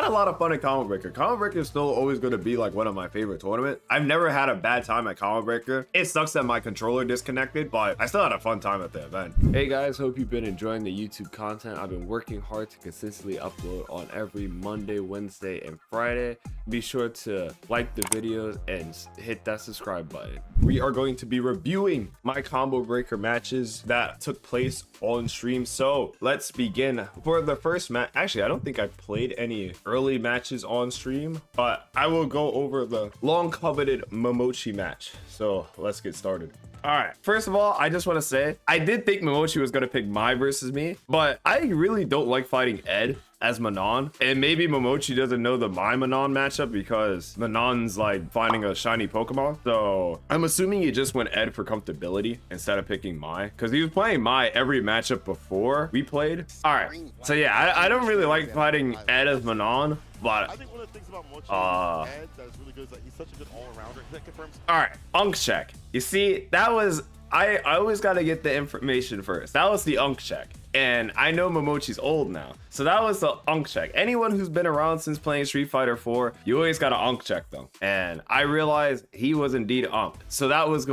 had a lot of fun at Combo Breaker. Combo Breaker is still always going to be like one of my favorite tournaments. I've never had a bad time at Combo Breaker. It sucks that my controller disconnected, but I still had a fun time at the event. Hey guys, hope you've been enjoying the YouTube content. I've been working hard to consistently upload on every Monday, Wednesday, and Friday. Be sure to like the videos and hit that subscribe button. We are going to be reviewing my Combo Breaker matches that took place on stream. So let's begin. For the first match, actually I don't think I played any early matches on stream, but I will go over the long coveted Mimochi match. So let's get started. All right, first of all, I just want to say I did think Mimochi was going to pick Mai versus me, but I really don't like fighting Ed as Manon, and maybe Momochi doesn't know the Mai Manon matchup because Manon's like finding a shiny Pokemon. So I'm assuming he just went Ed for comfortability instead of picking Mai, because he was playing Mai every matchup before we played. All right, so yeah, I don't really like fighting Ed as Manon, but I think one of the things about Mochi and Ed that is really good is that he's such a good all-rounder. That confirms. All right, Unk check. You see, that was I always got to get the information first. That was the Unk check. And I know Momochi's old now. So that was the Unk check. Anyone who's been around since playing Street Fighter 4, you always got to Unk check them. And I realized he was indeed Unk. So that was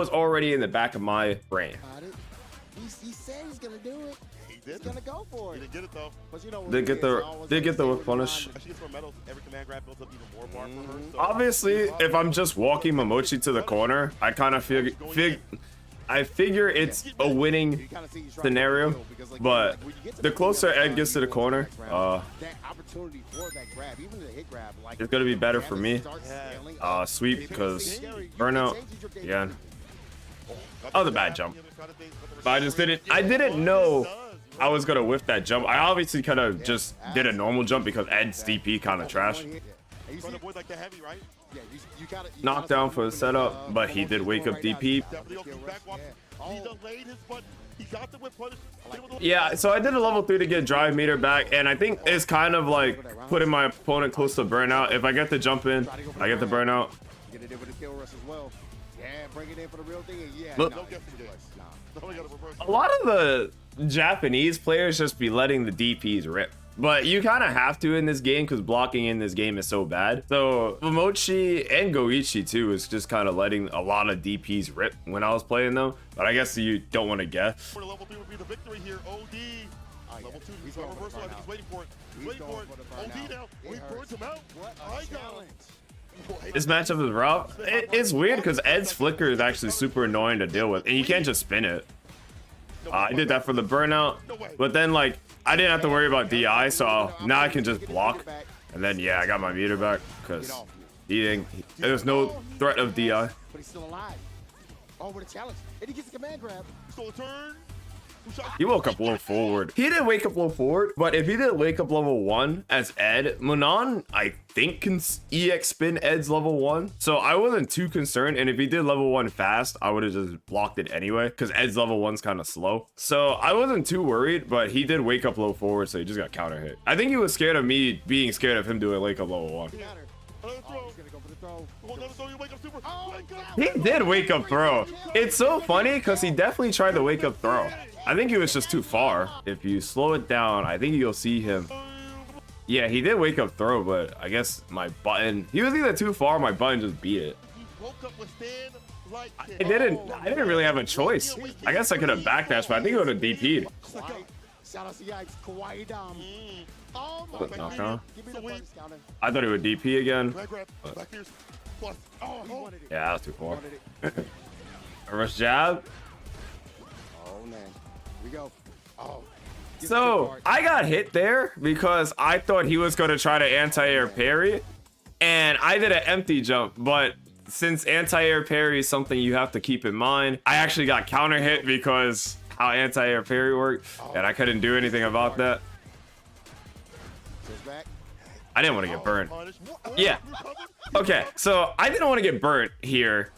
already in the back of my brain. He said he's gonna do it. He did. He's gonna go for it. He didn't get it though. But you know, They get the whip punish. She gets more medals. Every command grab builds up even more bar for her. So Obviously, if I'm just walking Momochi to the corner, I kind of I figure it's a winning scenario, but the closer Ed gets to the corner, it's gonna be better for me. Sweep, because burnout, yeah. Oh, the bad jump. But I didn't know I was gonna whiff that jump. I obviously kind of just did a normal jump because Ed's DP kind of trash. Knockdown for the setup, but he did wake up DP. Yeah, so I did a level 3 to get drive meter back, and I think it's kind of like putting my opponent close to burnout. If I get the jump in, I get the burnout. Look, a lot of the Japanese players just be letting the DPs rip. But you kind of have to in this game because blocking in this game is so bad. So Momochi and Goichi too is just kind of letting a lot of DPs rip when I was playing them. But I guess you don't want to guess. For level 3 would be the victory here. OD. Level 2. He's going reversal. I think he's waiting for it. He's waiting for it. OD now. He burns him out. This matchup is rough. It's weird because Ed's flicker is actually super annoying to deal with, and you can't just spin it. I did that for the burnout, but then like I didn't have to worry about DI, so now I can just block. And then yeah, I got my meter back because there's no threat of DI. But he's still alive. Oh, what a challenge. And he gets a command grab. Still a turn. He woke up low forward. He didn't wake up low forward, but if he didn't wake up level 1 as Ed, Manon, I think, can EX spin Ed's level 1. So I wasn't too concerned. And if he did level 1 fast, I would have just blocked it anyway because Ed's level 1's kind of slow. So I wasn't too worried, but he did wake up low forward, so he just got counter hit. I think he was scared of me being scared of him doing wake up level 1. He did wake up throw. It's so funny because he definitely tried to wake up throw. I think he was just too far. If you slow it down, I think you'll see him. Yeah, he did wake up throw, but I guess my button, he was either too far or my button just beat it. I didn't really have a choice. I guess I could have backdashed, but I think it would have DP'd. I thought he would DP again. Yeah, that was too far. A rush jab. Oh man, we go. Oh. So I got hit there because I thought he was going to try to anti-air parry, and I did an empty jump. But since anti-air parry is something you have to keep in mind, I actually got counter hit because how anti-air parry worked, and I couldn't do anything about that. I didn't want to get burned. Yeah. Okay, so I didn't want to get burnt here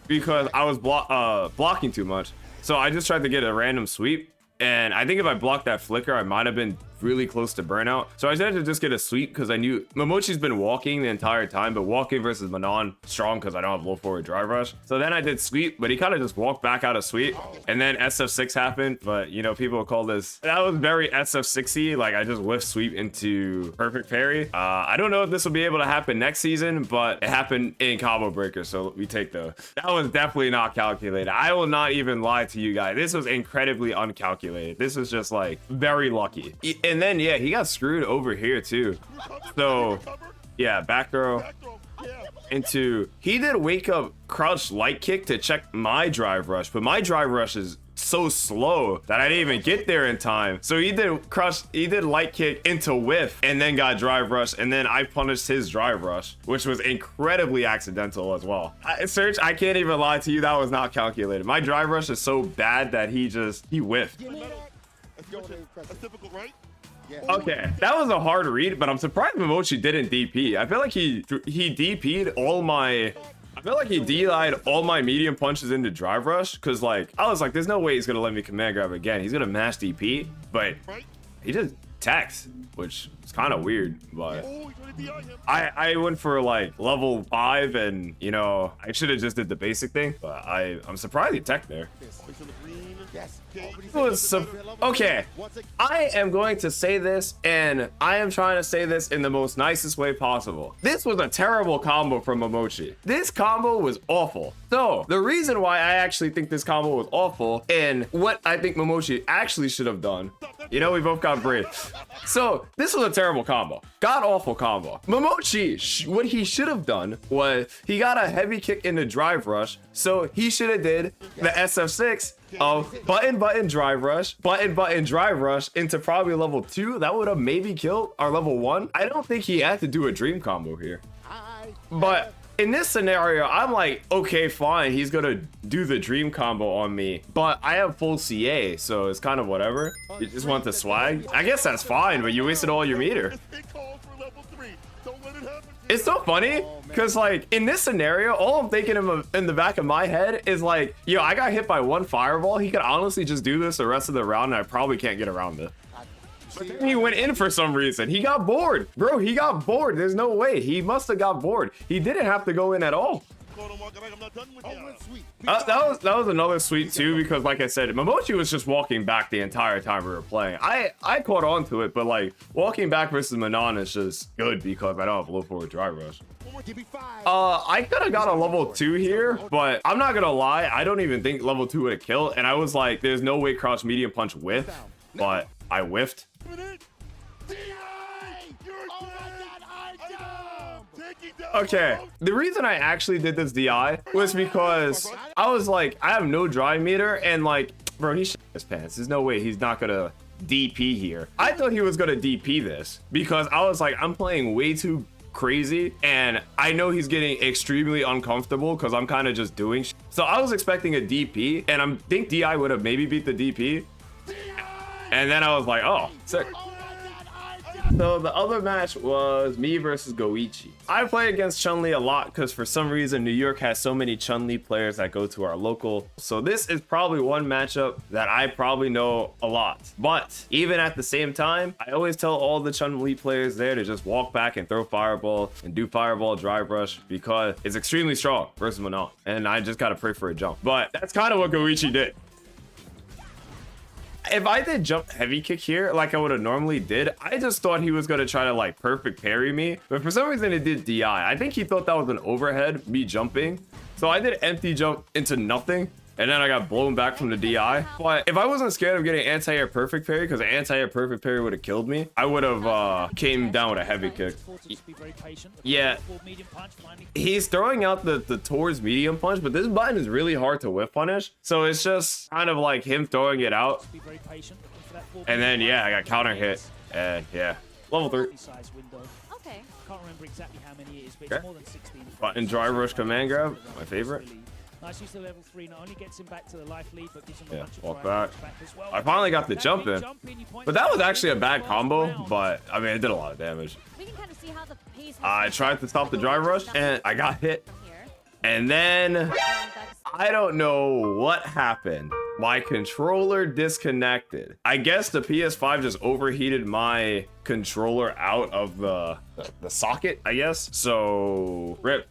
because I was blocking too much. So I just tried to get a random sweep, and I think if I blocked that flicker, I might have been really close to burnout. So I decided to just get a sweep because I knew Momochi's been walking the entire time, but walking versus Manon strong because I don't have low forward drive rush. So then I did sweep, but he kind of just walked back out of sweep, and then SF6 happened. But you know, people call this, that was very SF6y. Like I just whiffed sweep into perfect parry. I don't know if this will be able to happen next season, but it happened in combo breaker, so we take the, that was definitely not calculated. I will not even lie to you guys, this was incredibly uncalculated. This was just like very lucky. And then yeah, he got screwed over here too. So yeah, back throw into, he did wake up crouch light kick to check my drive rush, but my drive rush is so slow that I didn't even get there in time. So he did light kick into whiff and then got drive rush, and then I punished his drive rush, which was incredibly accidental as well. Serge, I can't even lie to you, that was not calculated. My drive rush is so bad that he whiffed. That's difficult, right? Okay, that was a hard read, but I'm surprised Mimochi didn't DP. I feel like he DP'd all my, I feel like he DI'd all my medium punches into drive rush, because like I was like, there's no way he's gonna let me command grab again. He's gonna mash DP, but he just techs, which is kind of weird. But I went for like level 5, and you know, I should have just did the basic thing, but I'm surprised he tech there. Okay, I am going to say this, and I am trying to say this in the most nicest way possible. This was a terrible combo from Momochi. This combo was awful. So the reason why I actually think this combo was awful, and what I think Momochi actually should have done, you know, we both got brave. So this was a terrible combo, god awful combo. Momochi, what he should have done was he got a heavy kick into drive rush, so he should have did the SF6 of button drive rush, button drive rush into probably level 2. That would have maybe killed our level 1. I don't think he had to do a dream combo here, but in this scenario, I'm like, okay, fine, he's gonna do the dream combo on me, but I have full CA, so it's kind of whatever. You just want the swag, I guess that's fine, but you wasted all your meter. It's so funny because like in this scenario, all I'm thinking in the back of my head is like, yo, I got hit by one fireball. He could honestly just do this the rest of the round, and I probably can't get around it. But then he went in for some reason. He got bored, bro. He got bored. There's no way. He must have got bored. He didn't have to go in at all. That was another sweep too, because like I said, Mimochi was just walking back the entire time we were playing. I caught on to it, but like walking back versus Manon is just good because I don't have low forward drive rush. I could have got a level 2 here, but I'm not gonna lie, I don't even think level 2 would have killed, and I was like, there's no way crouch medium punch whiff, but I whiffed. Okay, the reason I actually did this DI was because I was like, I have no drive meter, and like, bro, he shit his pants. There's no way he's not gonna DP here. I thought he was gonna DP this because I was like, I'm playing way too crazy, and I know he's getting extremely uncomfortable because I'm kind of just doing shit. So I was expecting a DP, and I think DI would have maybe beat the DP, and then I was like, oh, sick. So the other match was me versus Goichi. I play against Chun-Li a lot because for some reason New York has so many Chun-Li players that go to our local. So this is probably one matchup that I probably know a lot. But even at the same time, I always tell all the Chun-Li players there to just walk back and throw fireball and do fireball drive rush because it's extremely strong versus Manon. And I just gotta pray for a jump. But that's kind of what Goichi did. If I did jump heavy kick here like I would have normally did, I just thought he was going to try to like perfect parry me, but for some reason it did DI. I think he thought that was an overhead, me jumping, so I did empty jump into nothing, and then I got blown back from the DI. But if I wasn't scared of getting anti-air perfect parry, because an anti-air perfect parry would have killed me, I would have came down with a heavy kick. Yeah, he's throwing out the towards medium punch, but this button is really hard to whiff punish, so it's just kind of like him throwing it out, and then yeah, I got counter hit, and yeah, level 3. Okay. Can't remember exactly how many it is, but it's more than 16. Button drive rush command grab, my favorite. Nice use of level 3, not only gets him back to the life lead, but gives him a bunch of walk drive back. as well. I finally got the jump in, but that was actually a bad combo, but I mean, it did a lot of damage. We can kind of see how the pace I tried to stop the drive rush, and I got hit. And then, I don't know what happened, My controller disconnected. I guess the PS5 just overheated my controller out of the socket, I guess. So, rip.